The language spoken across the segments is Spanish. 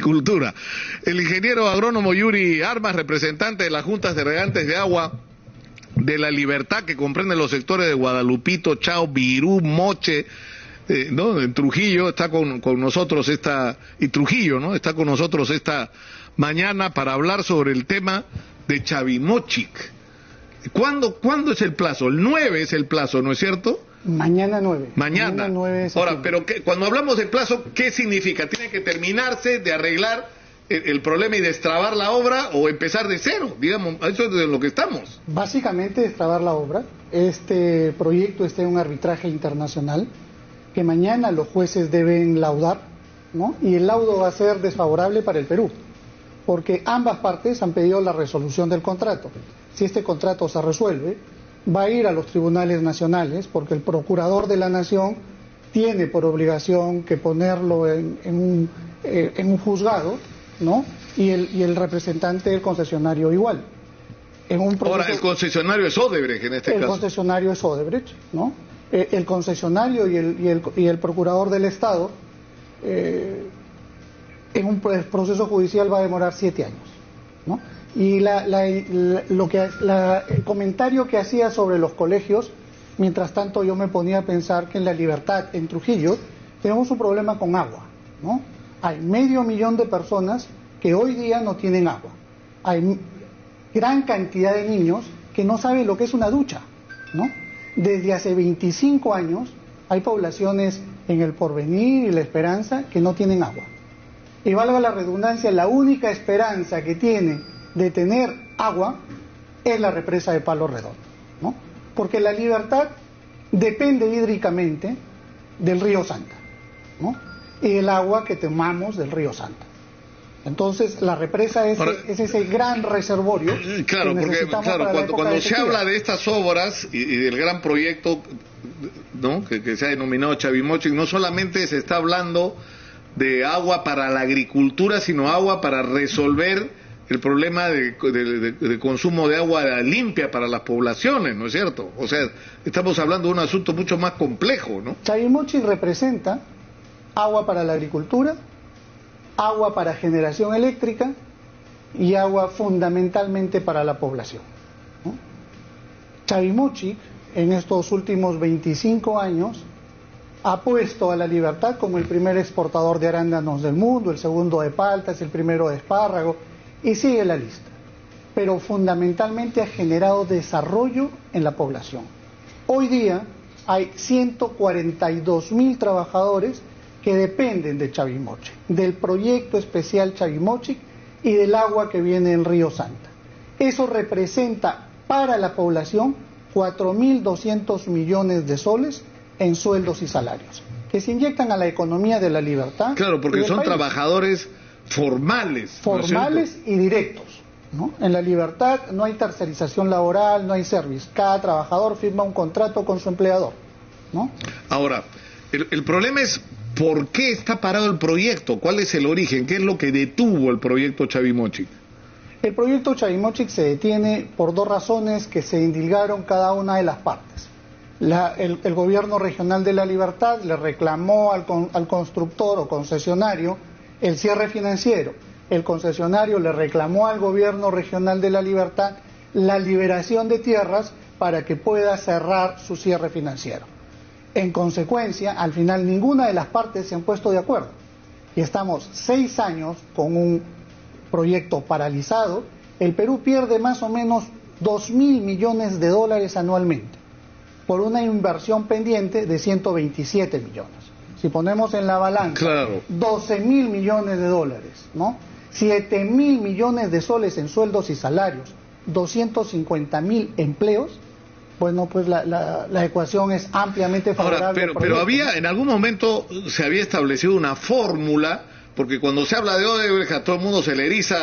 agricultura. El ingeniero agrónomo Yuri Armas, representante de las juntas de regantes de agua de La Libertad, que comprende los sectores de Guadalupito, Chao, Virú, Moche, ¿no? En Trujillo, está con nosotros y Trujillo, ¿no? Está con nosotros esta mañana para hablar sobre el tema de Chavimochic. ¿Cuándo es el plazo? El 9 es el plazo, ¿no es cierto? Mañana 9. Mañana 9 de Ahora, pero cuando hablamos del plazo, ¿qué significa? ¿Tiene que terminarse de arreglar el problema y destrabar la obra o empezar de cero? Digamos, eso es de lo que estamos. Básicamente destrabar la obra. Este proyecto está en un arbitraje internacional que mañana los jueces deben laudar, ¿no? Y el laudo va a ser desfavorable para el Perú, porque ambas partes han pedido la resolución del contrato. Si este contrato se resuelve, va a ir a los tribunales nacionales, porque el procurador de la Nación tiene por obligación que ponerlo en un juzgado, ¿no? Y el representante del concesionario igual. Ahora, el concesionario es Odebrecht en este caso. El concesionario es Odebrecht, ¿no? El concesionario y el procurador del Estado, en un proceso judicial va a demorar 7 años, ¿no? Y el comentario que hacía sobre los colegios, mientras tanto yo me ponía a pensar que en La Libertad, en Trujillo, tenemos un problema con agua, ¿no? Hay 500.000 de personas que hoy día no tienen agua. Hay gran cantidad de niños que no saben lo que es una ducha, ¿no? Desde hace 25 años hay poblaciones en El Porvenir y La Esperanza que no tienen agua. Y valga la redundancia, la única esperanza que tiene de tener agua es la represa de Palo Redondo, ¿no? Porque La Libertad depende hídricamente del río Santa, ¿no? Y el agua que tomamos del río Santa. Entonces la represa es ese gran reservorio. Claro, porque cuando se habla de estas obras y del gran proyecto, ¿no? que se ha denominado Chavimochic, no solamente se está hablando de agua para la agricultura, sino agua para resolver el problema de consumo de agua limpia para las poblaciones, ¿no es cierto? O sea, estamos hablando de un asunto mucho más complejo, ¿no? Chavimochic representa agua para la agricultura, agua para generación eléctrica y agua fundamentalmente para la población, ¿no? Chavimochic en estos últimos 25 años ha puesto a La Libertad como el primer exportador de arándanos del mundo, el segundo de paltas, el primero de espárrago, y sigue la lista. Pero fundamentalmente ha generado desarrollo en la población. Hoy día hay 142.000 trabajadores que dependen de Chavimochic, del proyecto especial Chavimochic y del agua que viene del río Santa. Eso representa para la población 4.200 millones de soles en sueldos y salarios, que se inyectan a la economía de La Libertad. Claro, porque son trabajadores formales. Formales y directos, ¿no? En La Libertad no hay tercerización laboral, no hay service. Cada trabajador firma un contrato con su empleador, ¿no? Ahora, el problema es ¿por qué está parado el proyecto? ¿Cuál es el origen? ¿Qué es lo que detuvo el proyecto Chavimochic? El proyecto Chavimochic se detiene por 2 razones que se indilgaron cada una de las partes. El gobierno regional de La Libertad le reclamó al constructor o concesionario el cierre financiero. El concesionario le reclamó al gobierno regional de La Libertad la liberación de tierras para que pueda cerrar su cierre financiero. En consecuencia, al final ninguna de las partes se han puesto de acuerdo. Y estamos 6 años con un proyecto paralizado. El Perú pierde más o menos 2.000 millones de dólares anualmente por una inversión pendiente de 127 millones. Si ponemos en la balanza, claro, 12.000 millones de dólares, ¿no? 7.000 millones de soles en sueldos y salarios, 250.000 empleos, bueno, pues la ecuación es ampliamente favorable. Ahora, pero en algún momento se había establecido una fórmula, porque cuando se habla de Odebrecht a todo el mundo se le eriza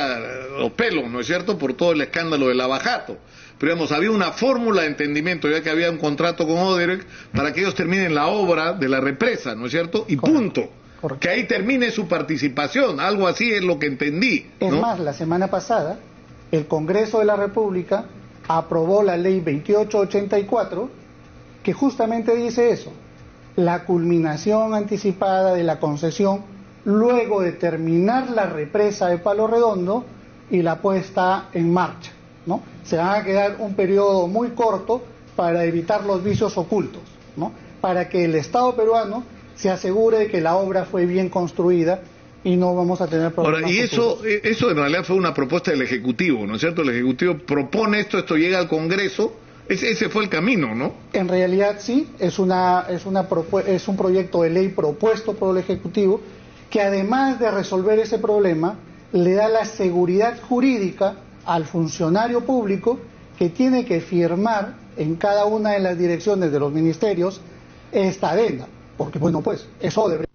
los pelos, ¿no es cierto?, por todo el escándalo del lavajato. Pero digamos, había una fórmula de entendimiento, ya que había un contrato con Odebrecht para que ellos terminen la obra de la represa, ¿no es cierto? Y correcto, punto. Correcto. Que ahí termine su participación, algo así es lo que entendí, ¿no? Es más, la semana pasada, el Congreso de la República aprobó la ley 2884, que justamente dice eso: la culminación anticipada de la concesión luego de terminar la represa de Palo Redondo y la puesta en marcha, ¿no? Se van a quedar un periodo muy corto para evitar los vicios ocultos, ¿no? Para que el Estado peruano se asegure de que la obra fue bien construida y no vamos a tener problemas. Ahora, y eso en realidad fue una propuesta del Ejecutivo, ¿no es cierto? El Ejecutivo propone esto llega al Congreso, ese fue el camino, ¿no? En realidad sí, es un proyecto de ley propuesto por el Ejecutivo que además de resolver ese problema, le da la seguridad jurídica al funcionario público que tiene que firmar en cada una de las direcciones de los ministerios esta adenda, porque bueno, pues es Odebrecht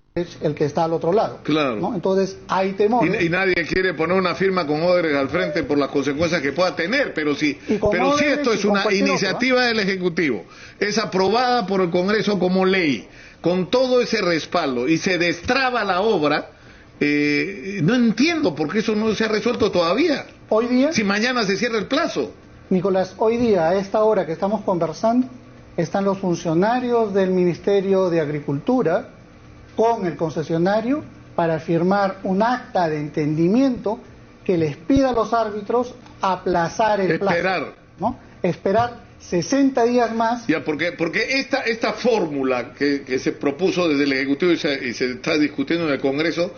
el que está al otro lado, claro, ¿no? Entonces hay temores y nadie quiere poner una firma con Odebrecht al frente por las consecuencias que pueda tener, pero si esto es una iniciativa del Ejecutivo, es aprobada por el Congreso como ley, con todo ese respaldo y se destraba la obra, no entiendo por qué eso no se ha resuelto todavía. Hoy día, si mañana se cierra el plazo. Nicolás, hoy día a esta hora que estamos conversando están los funcionarios del Ministerio de Agricultura con el concesionario para firmar un acta de entendimiento que les pida a los árbitros aplazar el plazo, ¿no? Esperar 60 días más. Ya, porque esta fórmula que se propuso desde el Ejecutivo y se está discutiendo en el Congreso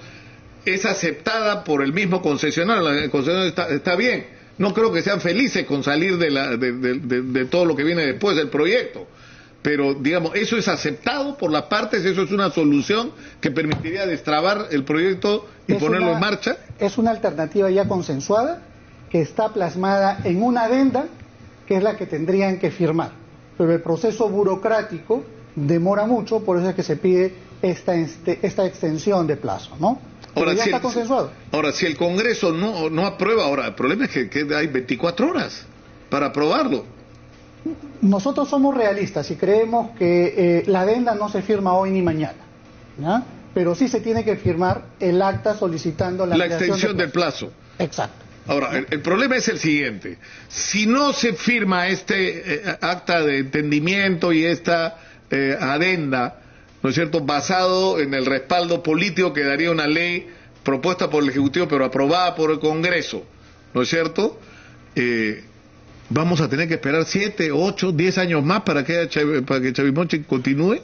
es aceptada por el mismo concesionario. El concesionario está bien. No creo que sean felices con salir de todo lo que viene después del proyecto. Pero, digamos, eso es aceptado por las partes, eso es una solución que permitiría destrabar el proyecto y ponerlo en marcha. Es una alternativa ya consensuada que está plasmada en una adenda que es la que tendrían que firmar. Pero el proceso burocrático demora mucho, por eso es que se pide esta extensión de plazo, ¿no? Ahora, ya está consensuado. Ahora, si el Congreso no aprueba, ahora, el problema es que hay 24 horas para aprobarlo. Nosotros somos realistas y creemos que la adenda no se firma hoy ni mañana, ¿ya? Pero sí se tiene que firmar el acta solicitando la extensión del plazo. Exacto. Ahora, el problema es el siguiente. Si no se firma acta de entendimiento y esta adenda, ¿no es cierto?, basado en el respaldo político que daría una ley propuesta por el Ejecutivo pero aprobada por el Congreso, ¿no es cierto?, vamos a tener que esperar 7, 8, 10 años más para que Chavimochic continúe.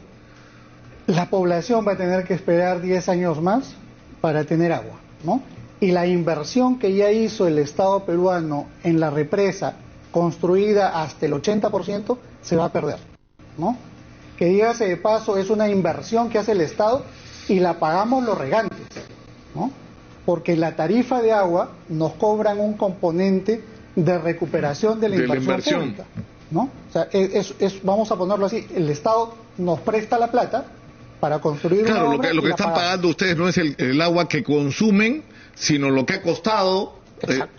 La población va a tener que esperar 10 años más para tener agua, ¿no? Y la inversión que ya hizo el Estado peruano en la represa, construida hasta el 80%, se va a perder, ¿no? Que dígase de paso, es una inversión que hace el Estado y la pagamos los regantes, ¿no? Porque la tarifa de agua nos cobran un componente de recuperación de la inversión pública, ¿no? O sea, vamos a ponerlo así, el Estado nos presta la plata para construir una obra. Claro, lo que están pagando ustedes no es el agua que consumen, sino lo que ha costado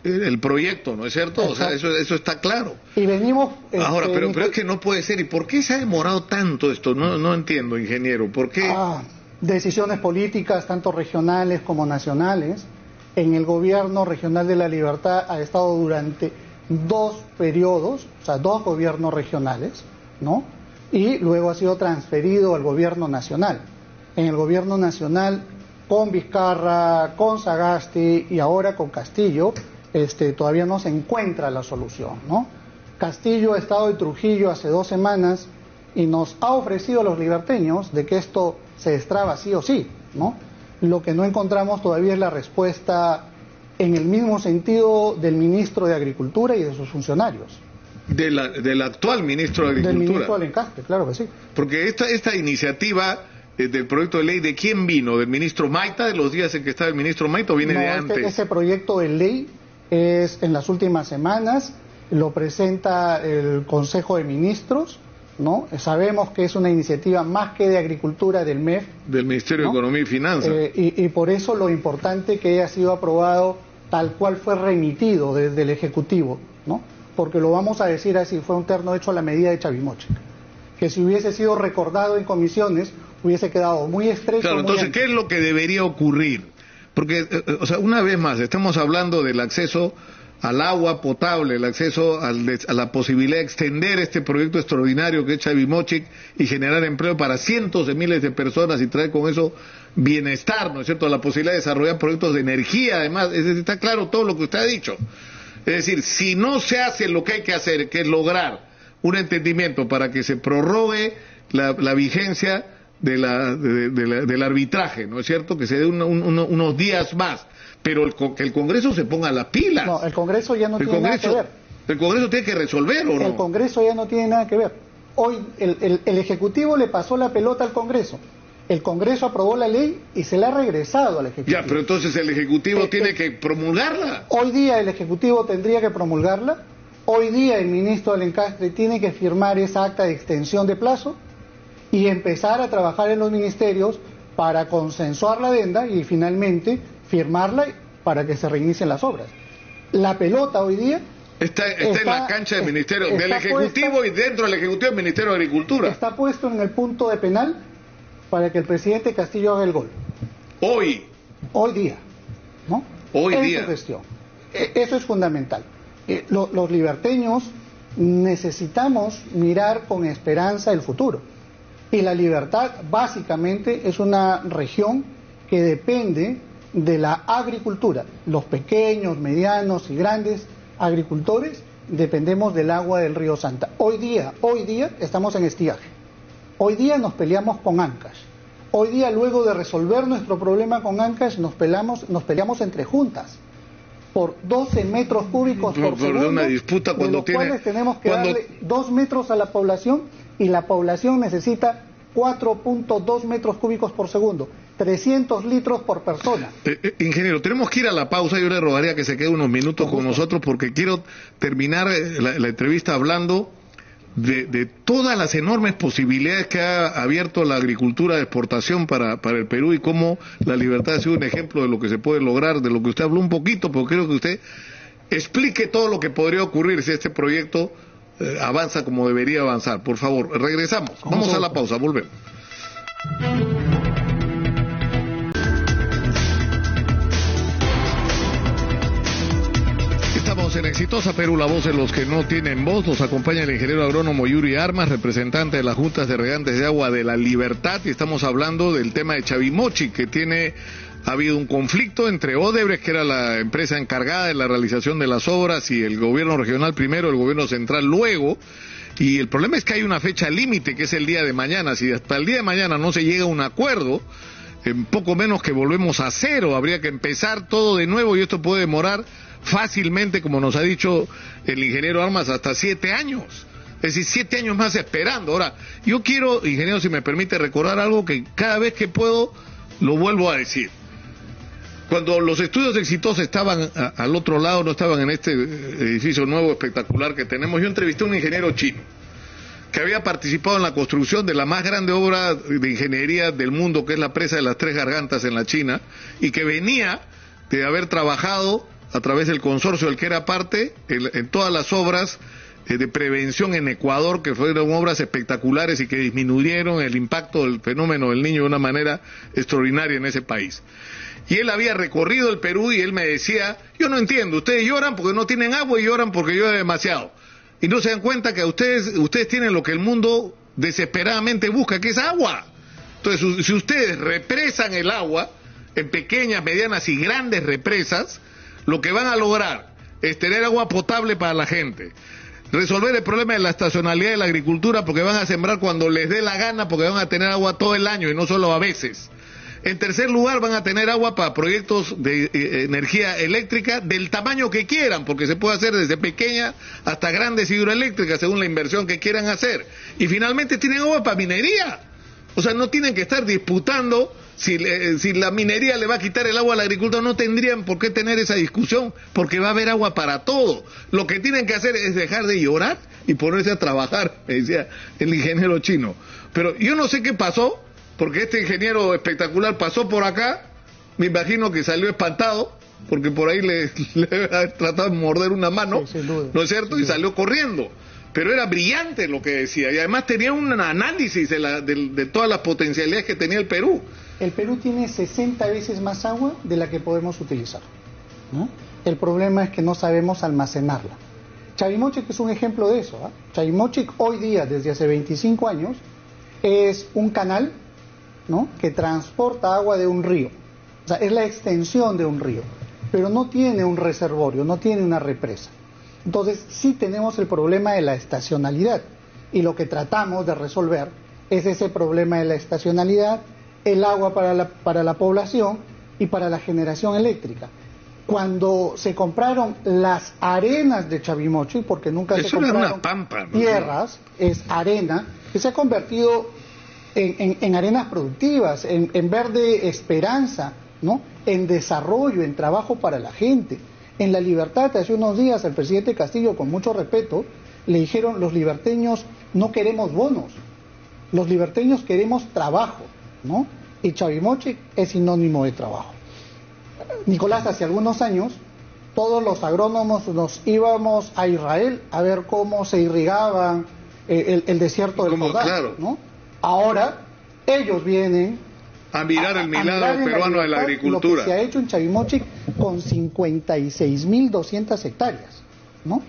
el proyecto, ¿no es cierto? Exacto. O sea, eso está claro. Y venimos... Ahora, pero es que no puede ser. ¿Y por qué se ha demorado tanto esto? No entiendo, ingeniero. ¿Por qué? Decisiones políticas, tanto regionales como nacionales. En el gobierno regional de la Libertad ha estado durante 2 periodos, o sea, 2 gobiernos regionales, ¿no? Y luego ha sido transferido al gobierno nacional. En el gobierno nacional, con Vizcarra, con Sagasti y ahora con Castillo, todavía no se encuentra la solución, ¿no? Castillo ha estado en Trujillo hace 2 semanas y nos ha ofrecido a los liberteños de que esto se destraba sí o sí, ¿no? Lo que no encontramos todavía es la respuesta en el mismo sentido del ministro de Agricultura y de sus funcionarios. Del actual ministro de Agricultura. Del ministro Alencastre, claro que sí. Porque esta iniciativa del proyecto de ley, ¿de quién vino? ¿Del ministro Maita, de los días en que estaba el ministro Maita, o viene de antes? Ese proyecto de ley es en las últimas semanas, lo presenta el Consejo de Ministros, ¿no? Sabemos que es una iniciativa más que de Agricultura del MEF. Del Ministerio, ¿no?, de Economía y Finanzas. Y por eso lo importante que haya sido aprobado tal cual fue remitido desde el Ejecutivo, ¿no? Porque lo vamos a decir así, fue un terno hecho a la medida de Chavimochic, que si hubiese sido recordado en comisiones hubiese quedado muy estrecho. Claro, entonces, ¿qué es lo que debería ocurrir? Porque, o sea, una vez más, estamos hablando del acceso al agua potable, el acceso a la posibilidad de extender este proyecto extraordinario que es Chavimochic y generar empleo para cientos de miles de personas y traer con eso bienestar, ¿no es cierto?, la posibilidad de desarrollar proyectos de energía, además, es decir, está claro todo lo que usted ha dicho. Es decir, si no se hace lo que hay que hacer, que es lograr un entendimiento para que se prorrogue la vigencia del arbitraje, ¿no es cierto?, que se dé unos días más, pero que el Congreso se ponga las pilas. No, el Congreso ya no tiene nada que ver. El Congreso tiene que resolver, ¿o no? El Congreso ya no tiene nada que ver. Hoy el Ejecutivo le pasó la pelota al Congreso. El Congreso aprobó la ley y se la ha regresado al Ejecutivo. Ya, pero entonces el Ejecutivo tiene que promulgarla. Hoy día el Ejecutivo tendría que promulgarla. Hoy día el ministro del Encastre tiene que firmar esa acta de extensión de plazo y empezar a trabajar en los ministerios para consensuar la adenda y finalmente firmarla para que se reinicien las obras. La pelota hoy día está en la cancha del Ministerio del Ejecutivo y dentro del Ejecutivo del Ministerio de Agricultura. Está puesto en el punto de penal para que el presidente Castillo haga el gol. Hoy día, ¿no? Hoy en día. Su gestión. Eso es fundamental. Los liberteños necesitamos mirar con esperanza el futuro. Y la Libertad básicamente es una región que depende de la agricultura. Los pequeños, medianos y grandes agricultores dependemos del agua del río Santa. Hoy día estamos en estiaje. Hoy día nos peleamos con Ancash. Hoy día, luego de resolver nuestro problema con Ancash, nos peleamos entre juntas por 12 metros cúbicos por segundo, una disputa cuando de los cuales tenemos que darle 2 metros a la población y la población necesita 4.2 metros cúbicos por segundo, 300 litros por persona. Ingeniero, tenemos que ir a la pausa. Yo le rogaría que se quede unos minutos con nosotros porque quiero terminar la entrevista hablando de todas las enormes posibilidades que ha abierto la agricultura de exportación para el Perú y cómo la Libertad ha sido un ejemplo de lo que se puede lograr, de lo que usted habló un poquito, pero quiero que usted explique todo lo que podría ocurrir si este proyecto avanza como debería avanzar. Por favor, regresamos. Vamos a la pausa, volvemos. Estamos en Exitosa Perú, la voz de los que no tienen voz. Nos acompaña el ingeniero agrónomo Yuri Armas, representante de las Juntas de Regantes de Agua de la Libertad, y estamos hablando del tema de Chavimochic, que ha habido un conflicto entre Odebrecht, que era la empresa encargada de la realización de las obras, y el gobierno regional primero, el gobierno central luego, y el problema es que hay una fecha límite, que es el día de mañana. Si hasta el día de mañana no se llega a un acuerdo, en poco menos que volvemos a cero, habría que empezar todo de nuevo, y esto puede demorar fácilmente, como nos ha dicho el ingeniero Armas, hasta 7 años. Es decir, 7 años más esperando. Ahora, yo quiero, ingeniero, si me permite, recordar algo que cada vez que puedo lo vuelvo a decir. Cuando los estudios exitosos estaban al otro lado, no estaban en este edificio nuevo espectacular que tenemos, yo entrevisté a un ingeniero chino que había participado en la construcción de la más grande obra de ingeniería del mundo, que es la presa de las Tres Gargantas en la China, y que venía de haber trabajado a través del consorcio del que era parte en todas las obras de prevención en Ecuador, que fueron obras espectaculares y que disminuyeron el impacto del fenómeno del Niño de una manera extraordinaria en ese país. Y él había recorrido el Perú y él me decía, yo no entiendo, ustedes lloran porque no tienen agua y lloran porque llueve demasiado. Y no se dan cuenta que ustedes tienen lo que el mundo desesperadamente busca, que es agua. Entonces, si ustedes represan el agua en pequeñas, medianas y grandes represas, lo que van a lograr es tener agua potable para la gente, resolver el problema de la estacionalidad de la agricultura, porque van a sembrar cuando les dé la gana, porque van a tener agua todo el año y no solo a veces. En tercer lugar, van a tener agua para proyectos de energía eléctrica del tamaño que quieran, porque se puede hacer desde pequeña hasta grandes hidroeléctricas según la inversión que quieran hacer. Y finalmente tienen agua para minería. O sea, no tienen que estar disputando si la minería le va a quitar el agua a la agricultura. No tendrían por qué tener esa discusión, porque va a haber agua para todo. Lo que tienen que hacer es dejar de llorar y ponerse a trabajar, me decía el ingeniero chino. Pero yo no sé qué pasó, porque este ingeniero espectacular pasó por acá, me imagino que salió espantado, porque por ahí le ha tratado de morder una mano, sí, ¿no es cierto? Y salió corriendo. Pero era brillante lo que decía, y además tenía un análisis de todas las potencialidades que tenía el Perú. El Perú tiene 60 veces más agua de la que podemos utilizar, ¿no? El problema es que no sabemos almacenarla. Chavimochic es un ejemplo de eso. Chavimochic hoy día, desde hace 25 años, es un canal, ¿no?, que transporta agua de un río. O sea, es la extensión de un río, pero no tiene un reservorio, no tiene una represa. Entonces, sí tenemos el problema de la estacionalidad. Y lo que tratamos de resolver es ese problema de la estacionalidad, el agua para la población y para la generación eléctrica. Cuando se compraron las arenas de Chavimochic, porque nunca se compraron una pampa, ¿no?, tierras, es arena, que se ha convertido en arenas productivas, en verde esperanza, ¿no?, en desarrollo, en trabajo para la gente. En La Libertad, hace unos días, al presidente Castillo, con mucho respeto, le dijeron: los liberteños no queremos bonos, los liberteños queremos trabajo, ¿no? Y Chavimochic es sinónimo de trabajo. Nicolás, hace algunos años, todos los agrónomos nos íbamos a Israel a ver cómo se irrigaba el desierto del Jordán, claro, ¿no? Ahora ellos vienen a mirar el milagro peruano de la agricultura. Lo que se ha hecho en Chavimochic con 56.200 hectáreas, ¿no?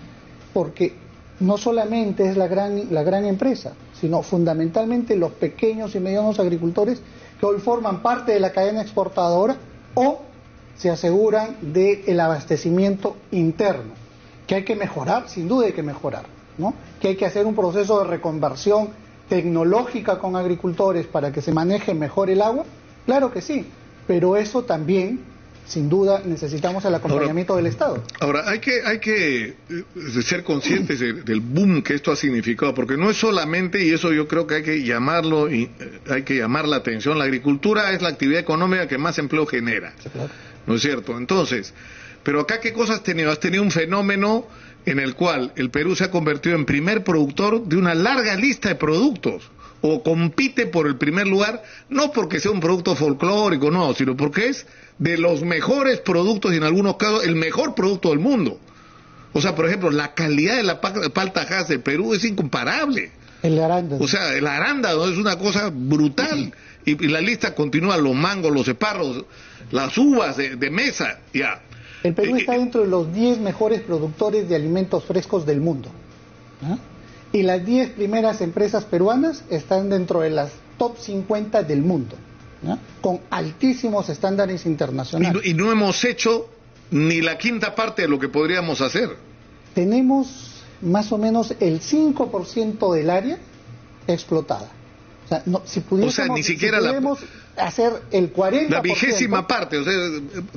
Porque no solamente es la gran empresa, sino fundamentalmente los pequeños y medianos agricultores que hoy forman parte de la cadena exportadora o se aseguran del abastecimiento interno, que hay que mejorar, sin duda hay que mejorar, ¿no? Que hay que hacer un proceso de reconversión tecnológica con agricultores para que se maneje mejor el agua, claro que sí, pero eso también, sin duda, necesitamos el acompañamiento del Estado. Ahora, hay que ser conscientes del boom que esto ha significado, porque no es solamente, y eso yo creo que hay que llamarlo, y hay que llamar la atención, la agricultura es la actividad económica que más empleo genera, sí, claro, ¿no es cierto? Entonces, pero acá, ¿qué cosas has tenido? Has tenido un fenómeno en el cual el Perú se ha convertido en primer productor de una larga lista de productos, o compite por el primer lugar, no porque sea un producto folclórico, no, sino porque es de los mejores productos, y en algunos casos el mejor producto del mundo. O sea, por ejemplo, la calidad de la palta Hass de Perú es incomparable. El arándano. O sea, el arándano es una cosa brutal. Y la lista continúa: los mangos, los ceparros, las uvas de mesa, ya. El Perú está dentro de los 10 mejores productores de alimentos frescos del mundo, ¿ah? Y las 10 primeras empresas peruanas están dentro de las top 50 del mundo, ¿no?, con altísimos estándares internacionales. Y no hemos hecho ni la quinta parte de lo que podríamos hacer. Tenemos más o menos el 5% del área explotada. O sea, no, si pudiésemos, ni siquiera hacer el 40%... La 20ª parte, o sea,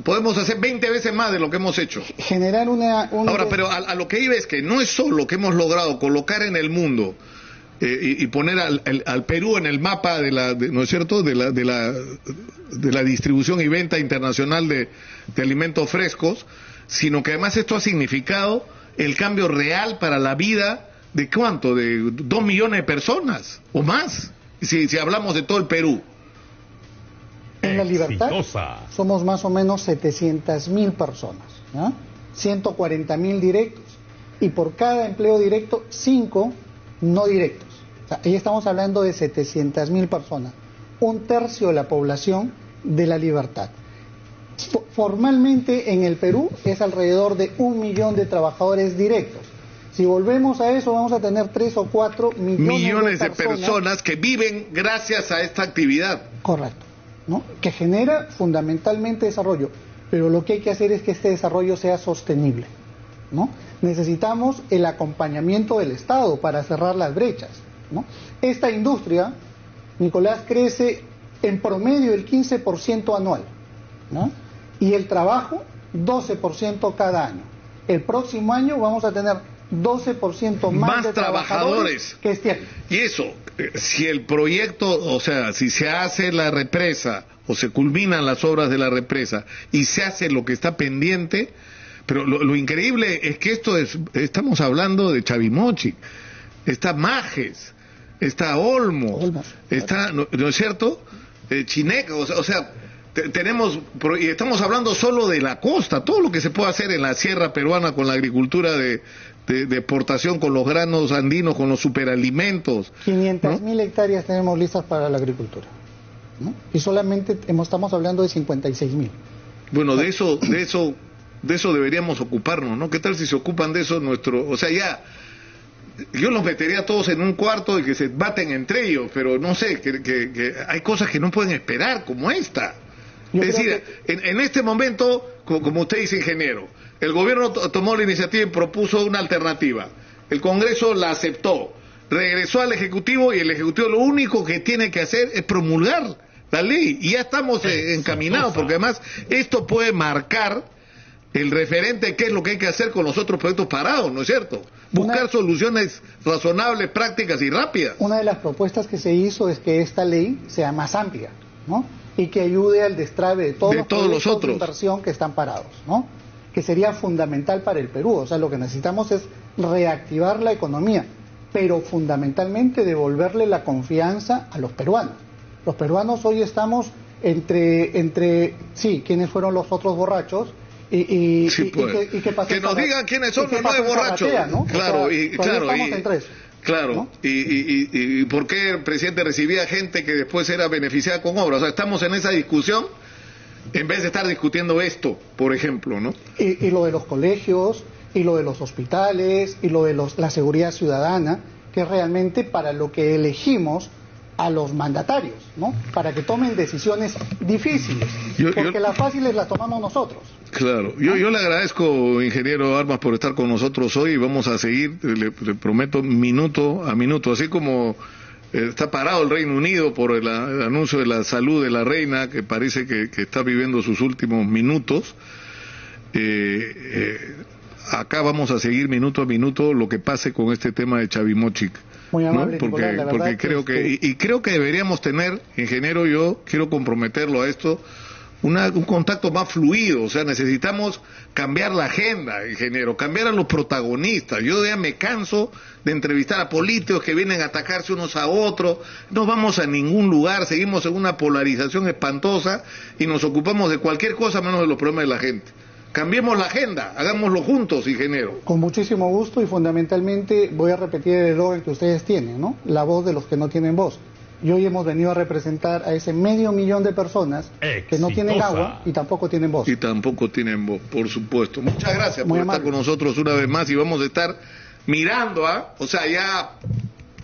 podemos hacer 20 veces más de lo que hemos hecho. Generar una... Ahora, pero a lo que iba es que no es solo que hemos logrado colocar en el mundo y poner al Perú en el mapa ¿no es cierto?, de la distribución y venta internacional de alimentos frescos, sino que además esto ha significado el cambio real para la vida de ¿cuánto? De 2 millones de personas o más, si hablamos de todo el Perú. En La Libertad somos más o menos 700.000 personas, ¿no? 140.000 directos, y por cada empleo directo, 5 no directos. O sea, ahí estamos hablando de 700.000 personas, un tercio de la población de La Libertad. Formalmente en el Perú es alrededor de 1 millón de trabajadores directos. Si volvemos a eso, vamos a tener 3 o 4 millones de personas que viven gracias a esta actividad. Correcto, ¿no?, que genera fundamentalmente desarrollo, pero lo que hay que hacer es que este desarrollo sea sostenible, ¿no? Necesitamos el acompañamiento del Estado para cerrar las brechas, ¿no? Esta industria, Nicolás, crece en promedio el 15% anual, ¿no?, y el trabajo 12% cada año. El próximo año vamos a tener 12% más de trabajadores que este año. Y eso, si el proyecto, o sea, si se hace la represa o se culminan las obras de la represa y se hace lo que está pendiente, pero lo increíble es que estamos hablando de Chavimochic, está Majes, está Olmos, está, ¿no es cierto?, Chineca, o sea, y estamos hablando solo de la costa, todo lo que se puede hacer en la sierra peruana con la agricultura de exportación, con los granos andinos, con los superalimentos. 500.000 hectáreas tenemos listas para la agricultura, ¿no? Y solamente estamos hablando de 56.000. Bueno, de eso de eso deberíamos ocuparnos, ¿no? ¿Qué tal si se ocupan de eso o sea, ya, yo los metería a todos en un cuarto y que se baten entre ellos, pero no sé, que hay cosas que no pueden esperar, como esta. Es decir, en este momento, como usted dice, ingeniero, el gobierno tomó la iniciativa y propuso una alternativa. El Congreso la aceptó, regresó al Ejecutivo y el Ejecutivo lo único que tiene que hacer es promulgar la ley. Y ya estamos encaminados, porque además esto puede marcar el referente de qué es lo que hay que hacer con los otros proyectos parados, ¿no es cierto? Buscar soluciones razonables, prácticas y rápidas. Una de las propuestas que se hizo es que esta ley sea más amplia, ¿no? Y que ayude al destrabe de todos los proyectos de inversión que están parados, ¿no? Que sería fundamental para el Perú. O sea, lo que necesitamos es reactivar la economía, pero fundamentalmente devolverle la confianza a los peruanos. Los peruanos hoy estamos sí, ¿quiénes fueron los otros borrachos? Y que nos digan quiénes son los nueve borrachos, ¿no? Claro, o sea, claro, ¿no? y por qué el presidente recibía gente que después era beneficiada con obras. O sea, estamos en esa discusión en vez de estar discutiendo esto, por ejemplo, ¿no? Y lo de los colegios, y lo de los hospitales, y lo de la seguridad ciudadana, que es realmente para lo que elegimos a los mandatarios, ¿no? Para que tomen decisiones difíciles, porque las fáciles las tomamos nosotros. Claro, yo le agradezco, ingeniero Armas, por estar con nosotros hoy y vamos a seguir, le prometo, minuto a minuto, así como está parado el Reino Unido por el anuncio de la salud de la reina, que parece que está viviendo sus últimos minutos. Acá vamos a seguir minuto a minuto lo que pase con este tema de Chavimochic. Muy amable, ¿no? Porque creo que creo que deberíamos tener, ingeniero, yo quiero comprometerlo a esto, un contacto más fluido. O sea, necesitamos cambiar la agenda, ingeniero, cambiar a los protagonistas. Yo ya me canso de entrevistar a políticos que vienen a atacarse unos a otros. No vamos a ningún lugar, seguimos en una polarización espantosa y nos ocupamos de cualquier cosa menos de los problemas de la gente. Cambiemos la agenda, hagámoslo juntos, ingeniero. Con muchísimo gusto, y fundamentalmente voy a repetir el eslogan que ustedes tienen, ¿no? La voz de los que no tienen voz. Y hoy hemos venido a representar a ese 500.000 de personas que no tienen agua y tampoco tienen voz. Y tampoco tienen voz, por supuesto. Muchas gracias por estar con nosotros una vez más, y vamos a estar mirando, o sea, ya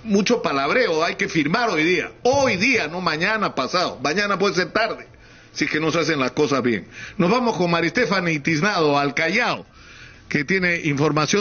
mucho palabreo, hay que firmar hoy día, no mañana, pasado, mañana puede ser tarde, si es que no se hacen las cosas bien. Nos vamos con María Estefany Tiznado al Callao, que tiene información